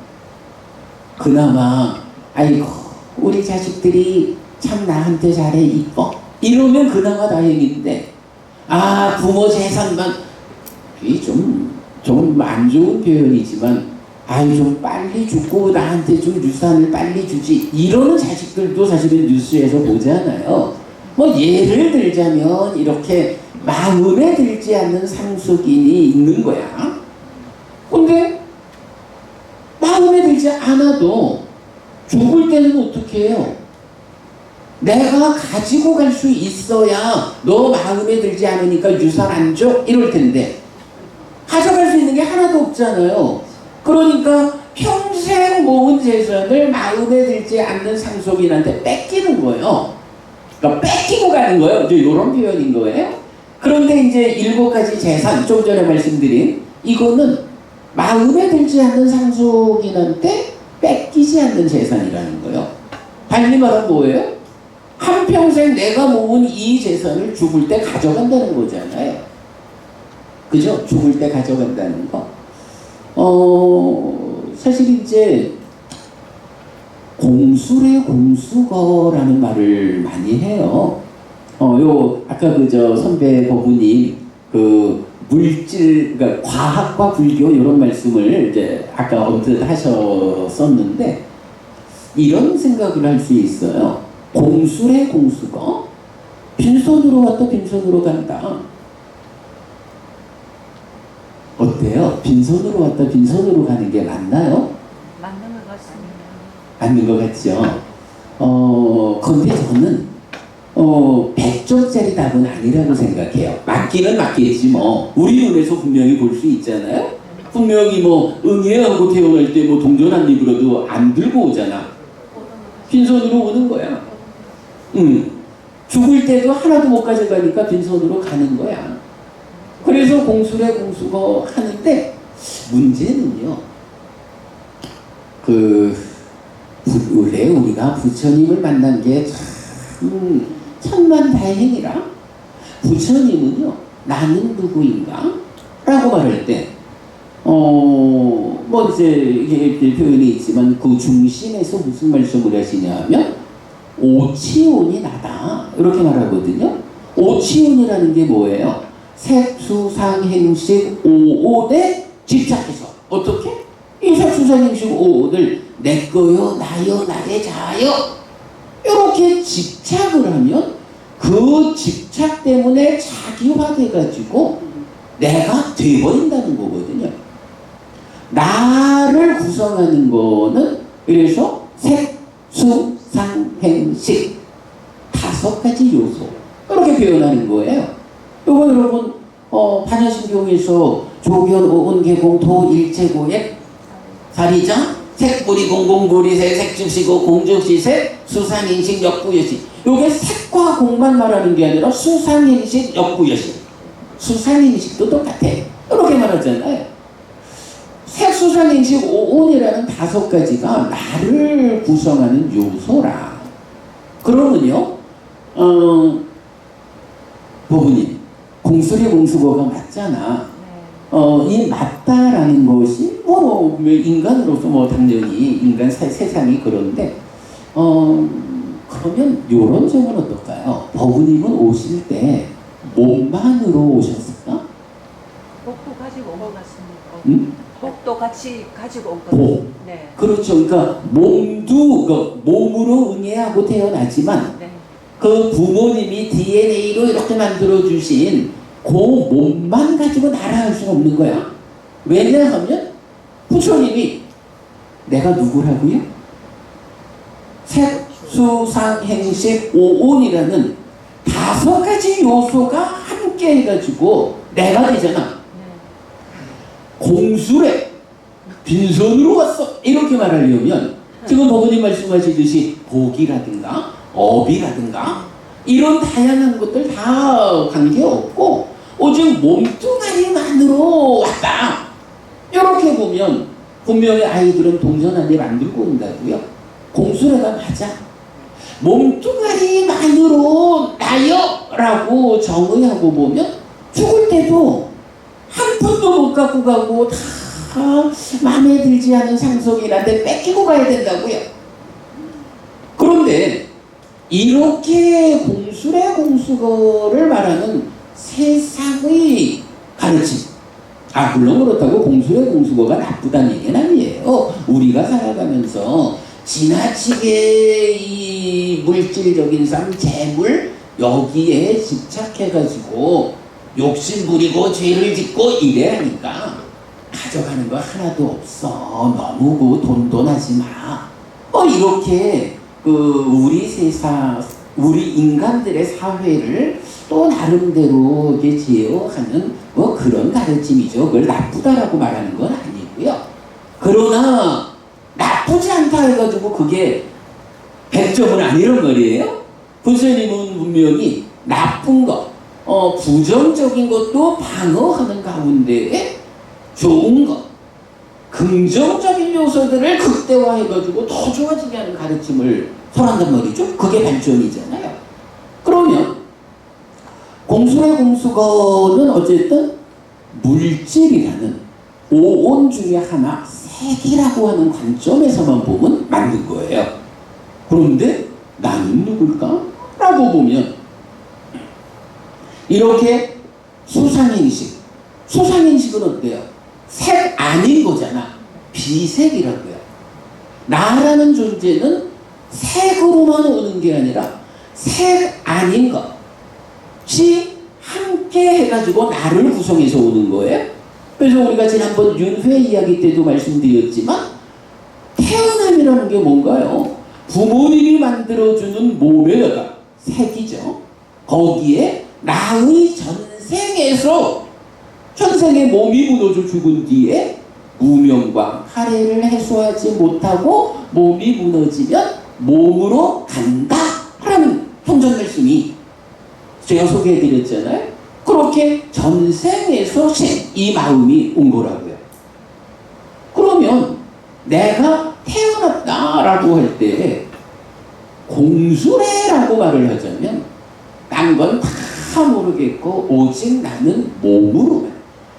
B: 그나마 아이고 우리 자식들이 참 나한테 잘해 이뻐 이러면 그나마 다행인데 부모 재산만 이게 좀 안 좋은 표현이지만 좀 빨리 죽고 나한테 좀 유산을 빨리 주지 이러는 자식들도 사실은 뉴스에서 보잖아요. 뭐 예를 들자면 이렇게 마음에 들지 않는 상속인이 있는 거야. 근데 마음에 들지 않아도 죽을 때는 어떻게 해요? 내가 가지고 갈 수 있어야 너 마음에 들지 않으니까 유산 안 줘? 이럴 텐데 가져갈 수 있는 게 하나도 없잖아요. 그러니까 평생 모은 재산을 마음에 들지 않는 상속인한테 뺏기는 거예요. 그러니까 뺏기고 가는 거예요. 이제 이런 표현인 거예요. 그런데 이제 7가지 재산, 좀 전에 말씀드린 이거는 마음에 들지 않는 상속인한테 뺏기지 않는 재산이라는 거예요. 달리 말하면 뭐예요? 한평생 내가 모은 이 재산을 죽을 때 가져간다는 거잖아요. 그죠? 죽을 때 가져간다는 거. 사실 이제 공수래 공수거라는 말을 많이 해요. 아까 선배 법우님 물질, 그러니까 과학과 불교 이런 말씀을 이제 아까 언뜻 하셨었는데 이런 생각을 할 수 있어요. 공수래 공수거, 빈손으로 왔다 빈손으로 간다. 어때요? 빈손으로 왔다 빈손으로 가는 게 맞나요?
C: 맞는 것 같습니다.
B: 맞는 것 같죠? 근데 저는 100점짜리 답은 아니라고 생각해요. 맞기는 맞겠지 뭐. 우리 눈에서 분명히 볼 수 있잖아요. 분명히 뭐 응애하고 태어날 때 뭐 동전 한 입으로도 안 들고 오잖아. 빈손으로 오는 거야. 죽을 때도 하나도 못 가져가니까 빈손으로 가는 거야. 그래서 공수래 공수거 하는데 문제는요. 원래 우리가 부처님을 만난 게 참 천만다행이라. 부처님은요, 나는 누구인가? 라고 말할 때, 뭐 이제 이게 표현이 있지만 그 중심에서 무슨 말씀을 하시냐면 오치온이 나다. 이렇게 말하거든요. 오치온이라는 게 뭐예요? 색수상행식 오온에 집착해서 어떻게? 이 색수상행식 오온을 내 거요, 나요, 나의 자요 이렇게 집착을 하면 그 집착 때문에 자기화돼가지고 내가 돼버린다는 거거든요. 나를 구성하는 거는 그래서 색수상행식 5가지 요소 이렇게 표현하는 거예요. 이거 여러분 반야신경에서 조견 오은계공 도일체고액 사리자 색불이 공공불이색 색주시고 공주시색 수상인식 역구여식. 요게 색과 공만 말하는 게 아니라 수상인식 역구여식. 수상인식도 똑같아. 이렇게 말하잖아요. 색수상인식 오온이라는 5가지가 나를 구성하는 요소라. 그러면요 법우님 공수래 공수거가 맞잖아. 이 맞다라는 것이 뭐 인간으로서 뭐 당연히 인간 세상이 그런데 그러면 이런 점은 어떨까요? 법우님은 오실 때 몸만으로 오셨을까?
C: 복도 가지고 온 것 같습니다.
B: 응?
C: 복도 같이 가지고 온 것
B: 복.
C: 같습니다. 네.
B: 그렇죠. 그러니까 몸으로 응애하고 태어나지만
C: 네.
B: 그 부모님이 DNA로 이렇게 만들어주신 그 몸만 가지고 나라할 수는 없는 거야. 왜냐하면 부처님이 내가 누구라고요? 수상행식 오온이라는 5가지 요소가 함께 해가지고 내가 되잖아.
C: 네.
B: 공수래 빈손으로 왔어 이렇게 말하려면 지금 부모님 말씀하시듯이 복이라든가 업이라든가 이런 다양한 것들 다 관계없고 오직 몸뚱아리만으로 왔다. 이렇게 보면 분명히 아이들은 동전 한 개 만들고 온다고요. 공수래가 맞아. 몸뚱아리만으로 나요 라고 정의하고 보면 죽을 때도 한 푼도 못 갖고 가고 다 마음에 들지 않은 상속이라는데 뺏기고 가야 된다고요. 그런데 이렇게 공수래 공수거를 말하는 세상의 가르침, 물론 그렇다고 공수래 공수거가 나쁘다는 얘기는 아니에요. 우리가 살아가면서 지나치게 이 물질적인 삶, 재물 여기에 집착해가지고 욕심 부리고 죄를 짓고 이래 하니까 가져가는 거 하나도 없어. 너무 돈도 나지 마. 이렇게 우리 세상, 우리 인간들의 사회를 또 나름대로 이게 제어하는 그런 가르침이죠. 그걸 나쁘다라고 말하는 건 아니고요. 그러나 나쁘지 않다 해가지고 그게 100점은 아니란 말이에요. 부처님은 분명히 나쁜 것, 부정적인 것도 방어하는 가운데에 좋은 것, 긍정적인 요소들을 극대화해가지고 더 좋아지게 하는 가르침을 설한단 말이죠. 그게 발전이잖아요. 그러면 공수래 공수거는 어쨌든 물질이라는 오온 중에 하나, 색이라고 하는 관점에서만 보면 만든 거예요. 그런데 나는 누굴까? 라고 보면 이렇게 수상행식은 어때요? 색 아닌 거잖아. 비색이라고요. 나라는 존재는 색으로만 오는 게 아니라 색 아닌 것이 함께 해가지고 나를 구성해서 오는 거예요. 그래서 우리가 지난번 윤회 이야기 때도 말씀드렸지만 태어남이라는 게 뭔가요? 부모님이 만들어주는 몸에다가 색이죠. 거기에 나의 전생의 몸이 무너져 죽은 뒤에 무명과 할애를 해소하지 못하고 몸이 무너지면 몸으로 간다 라는 성전 말씀이 제가 소개해드렸잖아요. 그렇게 전생에서 이 마음이 온 거라고요. 그러면 내가 태어났다라고 할 때 공수래라고 말을 하자면 딴 건 다 모르겠고 오직 나는 몸으로만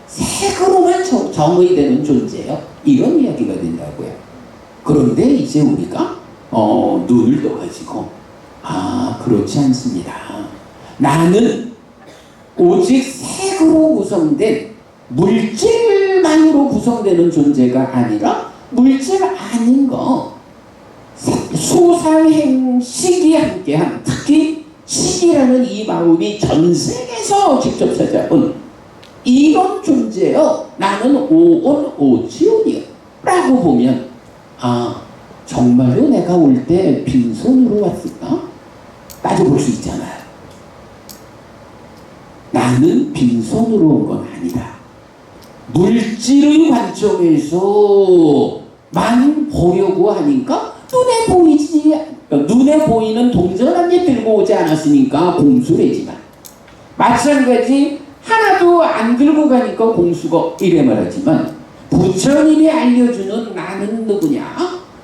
B: 색으로만 정의되는 존재요. 이런 이야기가 된다고요. 그런데 이제 우리가 눈을 떠가지고 그렇지 않습니다. 나는 오직 색으로 구성된 물질만으로 구성되는 존재가 아니라 물질 아닌 거 수상행식이 함께한 특히 식이라는 이 마음이 전생에서 직접 찾아온 이런 존재요. 나는 오온 오지온이요 라고 보면 정말로 내가 올 때 빈손으로 왔을까? 따져볼 수 있잖아요. 나는 빈손으로 온 건 아니다. 물질의 관점에서만 보려고 하니까 눈에 보이는 동전 한 개 들고 오지 않았으니까 공수래지만 마찬가지 하나도 안 들고 가니까 공수거 이래 말하지만 부처님이 알려주는 나는 누구냐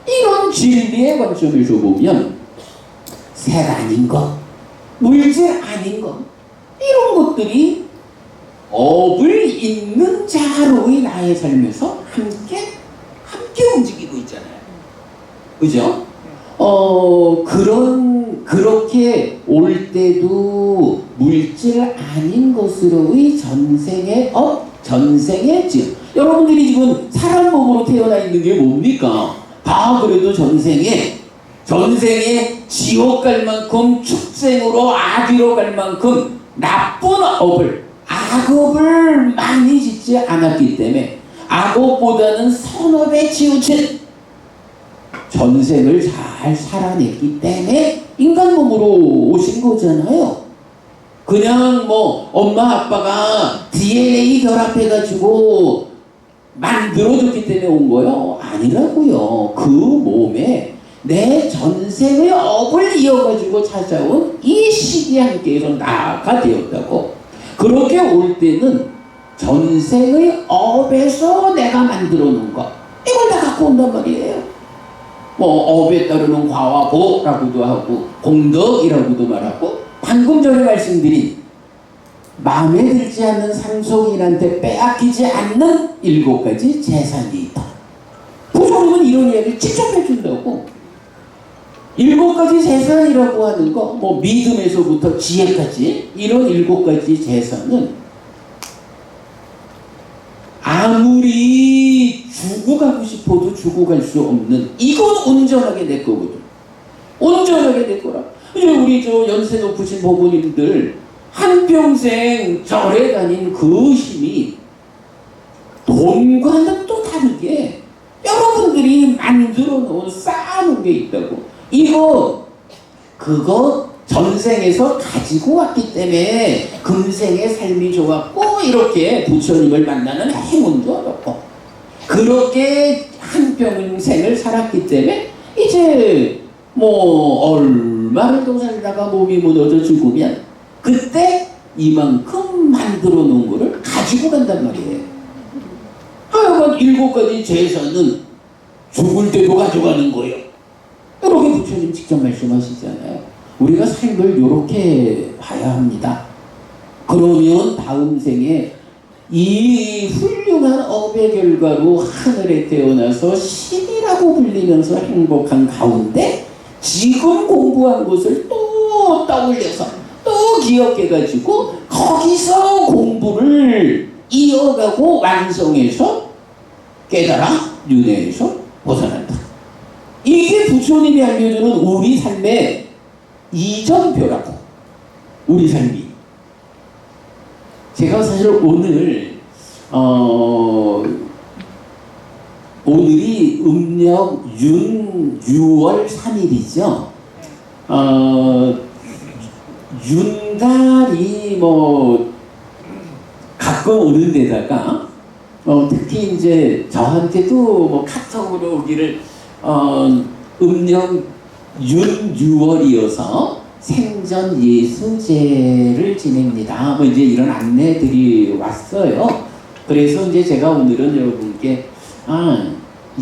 B: 이런 진리의 관점에서 보면 색 아닌 것, 물질 아닌 것 이런 것들이 업을 잇는 자로의 나의 삶에서 함께 움직이고 있잖아요. 그죠? 그렇게 올 때도 물질 아닌 것으로의 전생의 업, 전생의 지음. 여러분들이 지금 사람 몸으로 태어나 있는 게 뭡니까? 다 그래도 전생에 지옥 갈 만큼 축생으로 아비로 갈 만큼 나쁜 업을, 악업을 많이 짓지 않았기 때문에 악업보다는 선업에 치우친 전생을 잘 살아냈기 때문에 인간 몸으로 오신 거잖아요. 그냥 뭐 엄마 아빠가 DNA 결합해가지고 만들어줬기 때문에 온 거요? 아니라고요. 그 몸에 내 전생의 업을 이어가지고 찾아온 이 시기 함께해서 나가 되었다고. 그렇게 올 때는 전생의 업에서 내가 만들어 놓은 것, 이걸 다 갖고 온단 말이에요. 뭐 업에 따르는 과와 보라고도 하고 공덕이라고도 말하고, 방금 전에 말씀드린 마음에 들지 않는 상속인한테 빼앗기지 않는 7가지 재산이 있다. 부처님은 이런 이야기를 직접 해준다고. 7가지 재산이라고 하는 거, 뭐 믿음에서부터 지혜까지 이런 7가지 재산은 아무리 주고 가고 싶어도 주고 갈 수 없는, 이건 온전하게 내 거거든. 온전하게 내 거라. 이제 우리 저 연세 높으신 부모님들 한평생 절에 다닌 그 힘이 돈과는 또 다르게 여러분들이 만들어 놓은 쌓아놓은 게 있다고. 그거 전생에서 가지고 왔기 때문에 금생의 삶이 좋았고 이렇게 부처님을 만나는 행운도 얻었고 그렇게 한평생을 살았기 때문에 이제 뭐 얼마를 더 살다가 몸이 무너져 죽으면 그때 이만큼 만들어 놓은 거를 가지고 간단 말이에요. 하여간 7가지 재산은 죽을 때도 가져가는 거예요. 이렇게 부처님 직접 말씀하시잖아요. 우리가 삶을 이렇게 봐야 합니다. 그러면 다음 생에 이 훌륭한 업의 결과로 하늘에 태어나서 신이라고 불리면서 행복한 가운데 지금 공부한 것을 또 떠올려서 또 기억해가지고 거기서 공부를 이어가고 완성해서 깨달아 윤회에서 벗어난다. 이게 부처님이 알려주는 우리 삶의 이전표라고. 우리 삶이. 제가 사실 오늘이 음력 6월 3일이죠. 윤달이 뭐 가끔 오는 데다가 특히 이제 저한테도 뭐 카톡으로 오기를 음력 6월이어서 생전 예수제를 지냅니다. 뭐 이제 이런 안내들이 왔어요. 그래서 이제 제가 오늘은 여러분께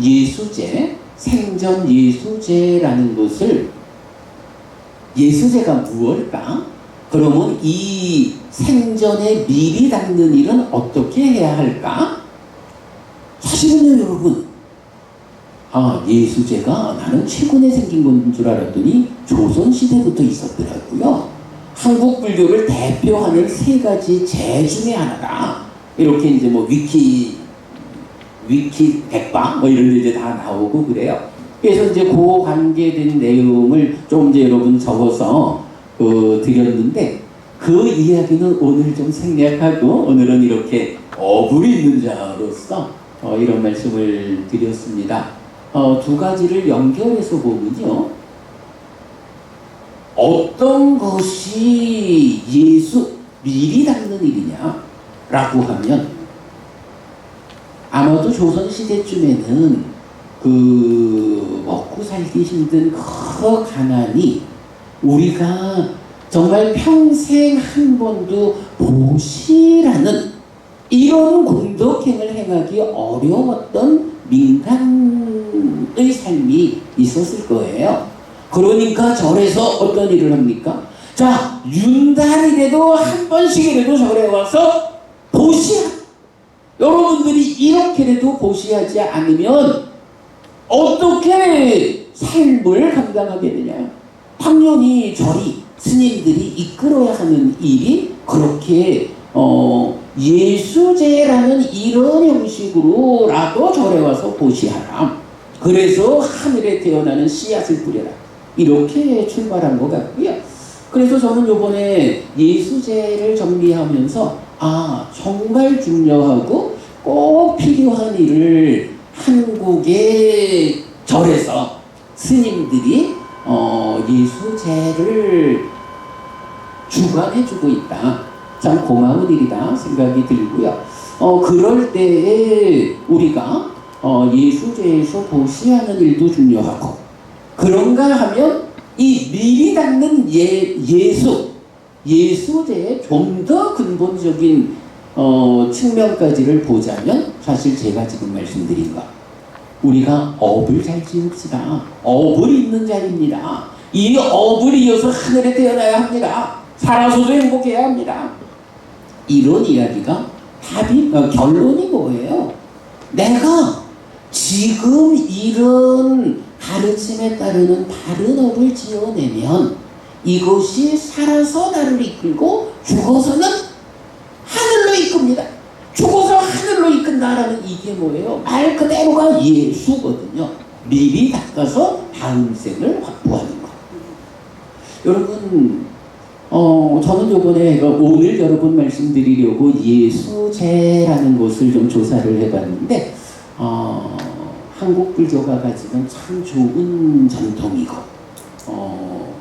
B: 예수제, 생전 예수제라는 것을, 예수제가 무엇일까? 그러면 이 생전에 미리 닦는 일은 어떻게 해야 할까? 사실은요, 여러분, 예수제가 나는 최근에 생긴 건 줄 알았더니 조선시대부터 있었더라고요. 한국 불교를 대표하는 3가지 제 중에 하나다. 이렇게 이제 뭐 위키 백방 뭐 이런 데 이제 다 나오고 그래요. 그래서 이제 그 관계된 내용을 좀 이제 여러분 적어서 드렸는데, 그 이야기는 오늘 좀 생략하고 오늘은 이렇게 어불이 있는 자로서 이런 말씀을 드렸습니다. 2가지를 연결해서 보면요, 어떤 것이 예수 미리 닦는 일이냐라고 하면, 아마도 조선시대쯤에는 그 먹고 살기 힘든 그 가난이 우리가 정말 평생 한 번도 보시라는 이런 공덕행을 행하기 어려웠던 민간의 삶이 있었을 거예요. 그러니까 절에서 어떤 일을 합니까? 자, 윤달이라도 한 번씩이라도 절에 와서 보시하. 여러분들이 이렇게라도 보시하지 않으면 어떻게 삶을 감당하게 되냐? 당연히 절이, 스님들이 이끌어야 하는 일이 그렇게 예수제라는 이런 형식으로라도 절에 와서 보시하라. 그래서 하늘에 태어나는 씨앗을 뿌려라. 이렇게 출발한 것 같고요. 그래서 저는 이번에 예수제를 정리하면서 정말 중요하고 꼭 필요한 일을 한국의 절에서 스님들이 예수제를 주관해주고 있다. 참 고마운 일이다 생각이 들고요. 그럴 때에 우리가 예수제에서 보시하는 일도 중요하고, 그런가 하면 이 미리 닦는 예수제의 좀 더 근본적인 측면까지를 보자면, 사실 제가 지금 말씀드린 것, 우리가 업을 잘 지읍시다. 업을 잇는 자입니다. 이 업을 이어서 하늘에 태어나야 합니다. 살아서도 행복해야 합니다. 이런 이야기가 결론이 뭐예요? 내가 지금 이런 가르침에 따르는 바른 업을 지어내면 이것이 살아서 나를 이끌고 죽어서는 하늘로 이끕니다. 죽어서 하늘로 이끈다라는 이게 뭐예요? 말 그대로가 예수거든요. 미리 닦아서 다음 생을 확보하는 것. 여러분, 저는 요번에 오늘 여러분 말씀드리려고 예수제라는 것을 좀 조사를 해봤는데, 한국 불교가 가지는 참 좋은 전통이고,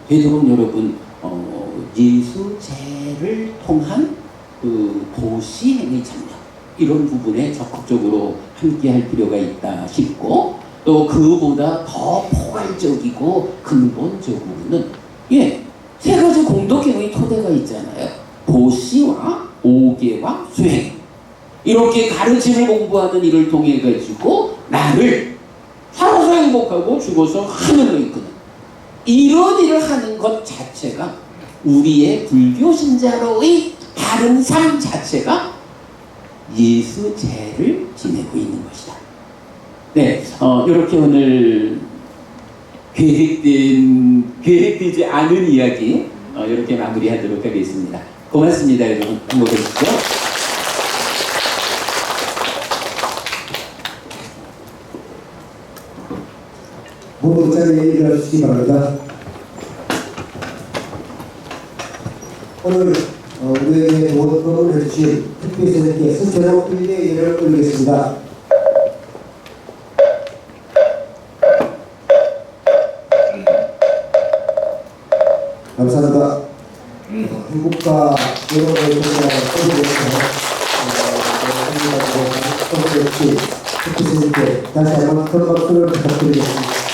B: 되도록 여러분 예수제를 통한 그 도시행의 참여, 이런 부분에 적극적으로 함께할 필요가 있다 싶고, 또 그보다 더 포괄적이고 근본적으로는 세 가지 공덕행의 토대가 있잖아요. 보시와 오계와 수행. 이렇게 가르침을 공부하는 일을 통해 가지고 나를 살아서 행복하고 죽어서 하늘로 이끄는 이런 일을 하는 것 자체가 우리의 불교 신자로의 바른 삶 자체가 예수제를 지내고 있는 것이다. 네, 이렇게 오늘 계획되지 않은 이야기 이렇게 마무리하도록 하겠습니다. 고맙습니다, 여러분. 행복하십시오.
A: 모두 자리에 일어나주시기 바랍니다. 오늘 우리에게 도움을 해주신 특별선생님께 선처로 1대1을 올리겠습니다. 감사합니다. 행복과 여러분의 동행을 해주셔서 특별선생님께 다시 한번 큰 박수를 부탁드리겠습니다.